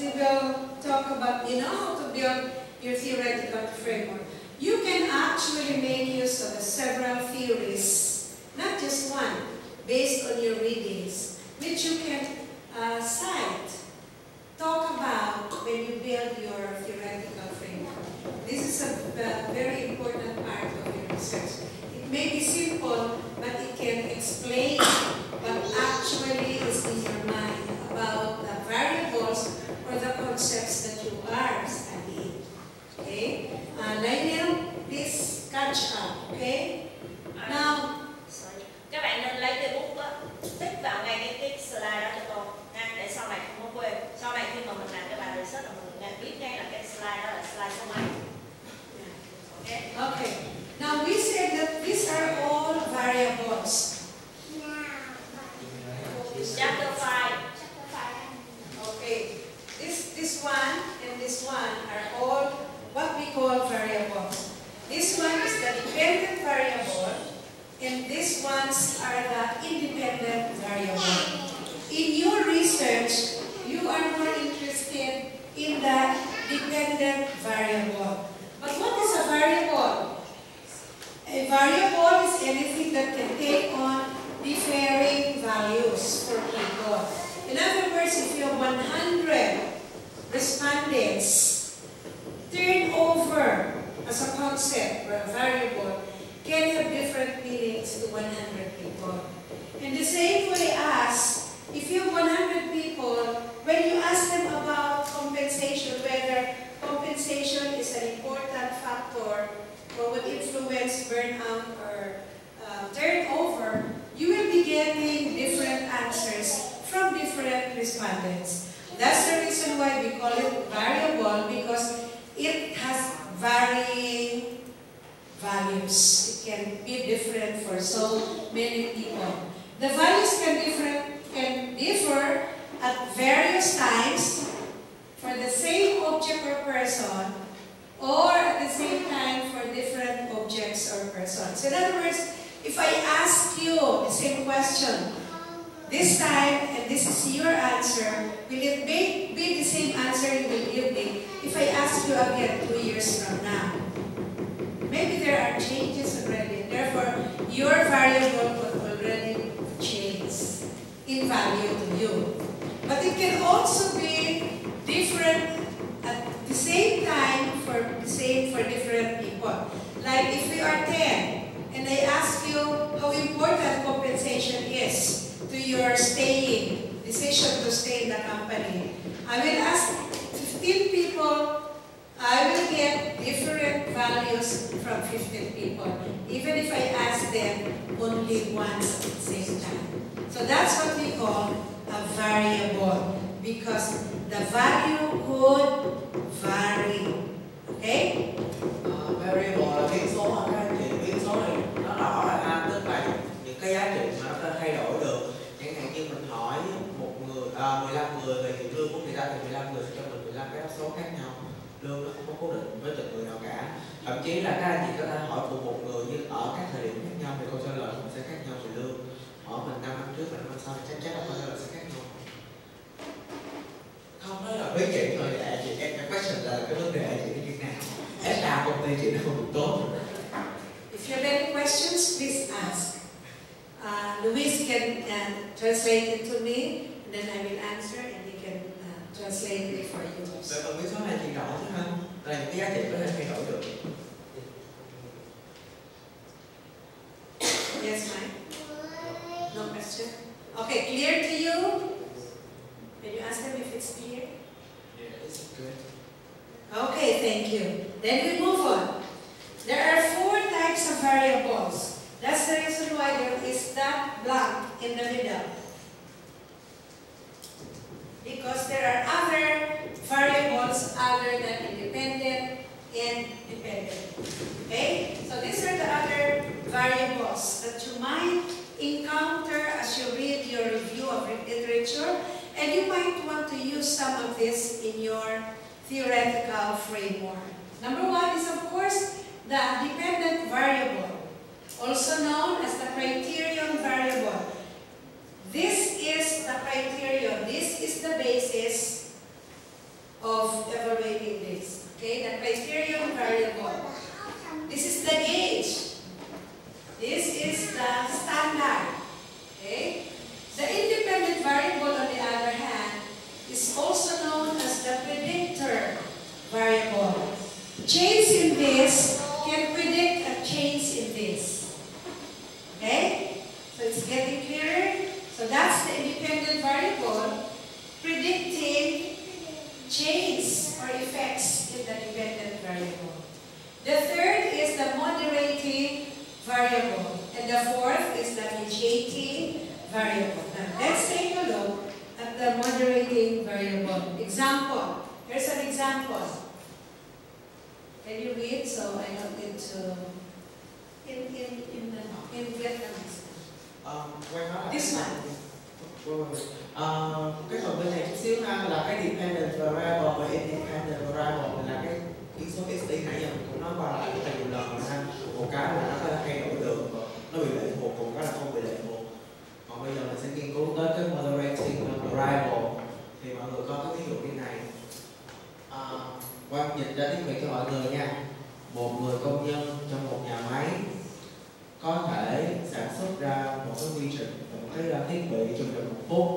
we will talk about, how to build your theoretical framework. You can actually make use of several theories, not just one, based on your readings, which you can cite, talk about when you build your theoretical framework. This is a very important part of your research. It may be simple, but it can explain what actually is in your mind about the variables or the concepts that you are studying. Okay? Lionel, please catch up. Okay? Now, các bạn nên lấy cây bút tích vào ngay cái slide đó cho tôi nha, để sau này không có quên. Sau này khi mà mình làm cái bài research là mình biết ngay là cái slide đó là slide số mấy. Okay. Now we said that these are all variables. Chapter 5. Okay. This one and this one are all what we call variables. This one is the dependent variable, and these ones are the independent variable. In your research, you are more interested in the dependent variable. But what is a variable? A variable is anything that can take on differing values for people. In other words, if you have 100 respondents, turnover as a concept or a variable can have different meanings to 100 people. In the same way as, if you have 100 people, when you ask them about compensation, whether compensation is an important factor or would influence burnout or turnover, you will be getting different answers from different respondents. That's the reason why we call it variable, because it has varying values. It can be different for so many people. The values can differ at various times for the same object or person, or at the same time for different objects or persons. In other words, if I ask you the same question this time, and this is your answer, will it be the same answer you will give me if I ask you again 2 years from now? Maybe there are changes already, therefore your variable will already change in value to you. But it can also be different at the same time for different people. Like if we are 10, and I ask you how important compensation is to your decision to stay in the company. I will ask 15 people, I will get different values from 15 people, even if I ask them only once at the same time. So that's what we call a variable, because the value could vary. Okay? Variable là biến số hả các anh chị? Biến số này nó rõ là tức là những cái giá trị mà nó có thể thay đổi được. Chẳng hạn như mình hỏi 15 người về hiện lương của người ta, thì 15 người sẽ cho mình 15 cái đáp số khác nhau. Lương nó không có cố định với từng người nào cả. Thậm chí là các anh chị có thể hỏi cùng một người nhưng ở các thời điểm khác nhau thì câu trả lời cũng sẽ khác nhau về lương. Hỏi mình 5 năm trước và 5 năm sau thì chắc chắn là câu trả lời sẽ khác nhau. Không, nói là với chị thôi, chị cái question là cái vấn đề chị như thế nào? HR công ty chị nó không được tốt. If you have any questions, please ask. Luis can translate it to me, and then I will answer, and he can translate it for you. Vậy còn biến số này chị rõ chứ không? Là những cái giá trị có thể thay đổi được. Yes, Mike? No question? Okay, clear to you? Can you ask them if it's clear? Yeah, it's good. Okay, thank you. Then we move on. There are 4 types of variables. That's the reason why there is that blank in the middle. Because there are other variables other than independent and dependent. Okay? So these are the other variables that you might encounter as you read your review of literature, and you might want to use some of this in your theoretical framework. Number 1 is, of course, the dependent variable, also known as the criterion variable. This is the criterion, this is the basis change or effects in the dependent variable. The third is the moderating variable. And the fourth is the mediating variable. Now, let's take a look at the moderating variable. Example. Here's an example. Can you read? So I don't need to... In Vietnamese. This one. Cái phần bên này chút xíu ha, là cái dependent variable và independent variable là cái biến số xt nãy giờ mình cũng nói qua lại rất là nhiều lần rồi ha. Một cái là nó có thể thay đổi được, nó bị lệ thuộc, một cái là không bị lệ thuộc. Còn bây giờ mình sẽ nghiên cứu tới cái moderating variable. Thì mọi người có cái ví dụ như này. Quang dịch ra tiếng Việt cho mọi người nha. Một người công nhân trong một nhà máy có thể sản xuất ra một cái quy trình, một cái thiết bị trong vòng 1 phút.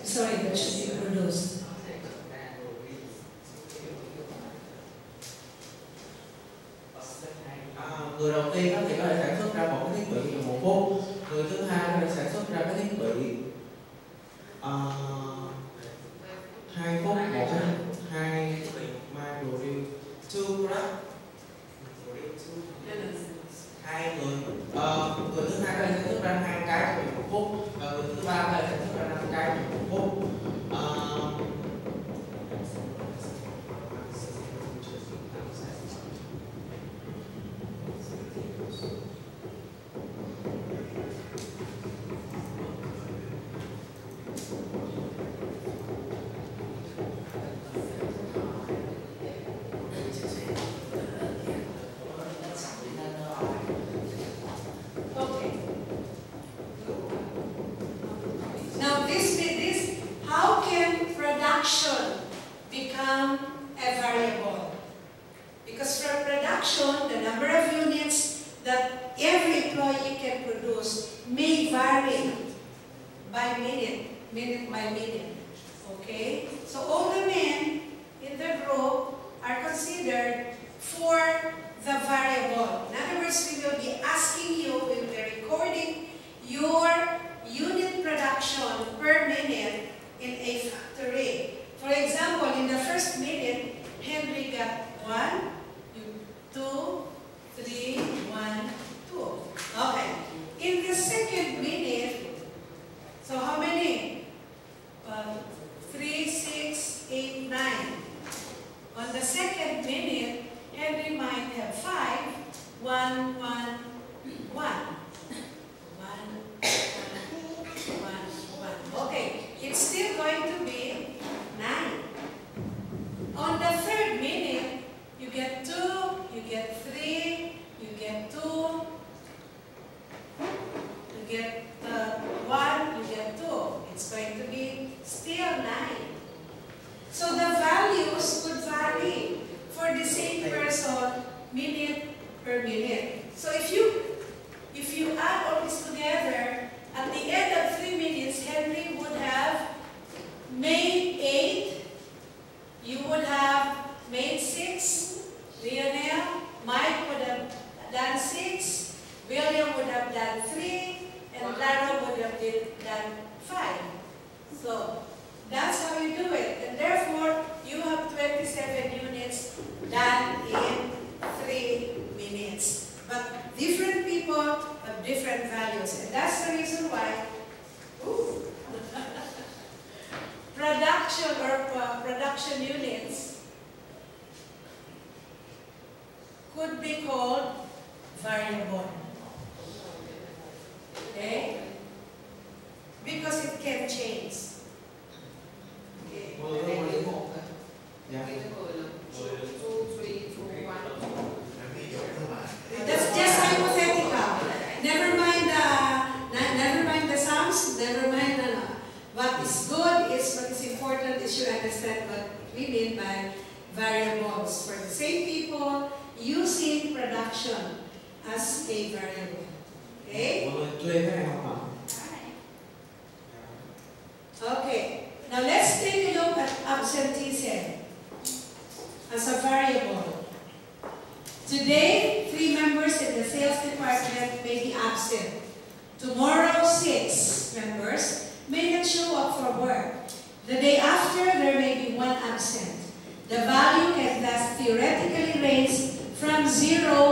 Sorry, that should be produced. Người đầu tiên thì có thể sản xuất ra một cái thiết bị trong 1 phút. Người thứ hai có thể sản xuất ra cái thiết bị 2 phút, một hai hai người người thứ hai có thể sản xuất ra 2 cái trong 1 phút và người thứ ba có thể sản xuất ra 5 cái trong 1 phút. Tomorrow, 6 members may not show up for work. The day after, there may be 1 absent. The value can thus theoretically range from 0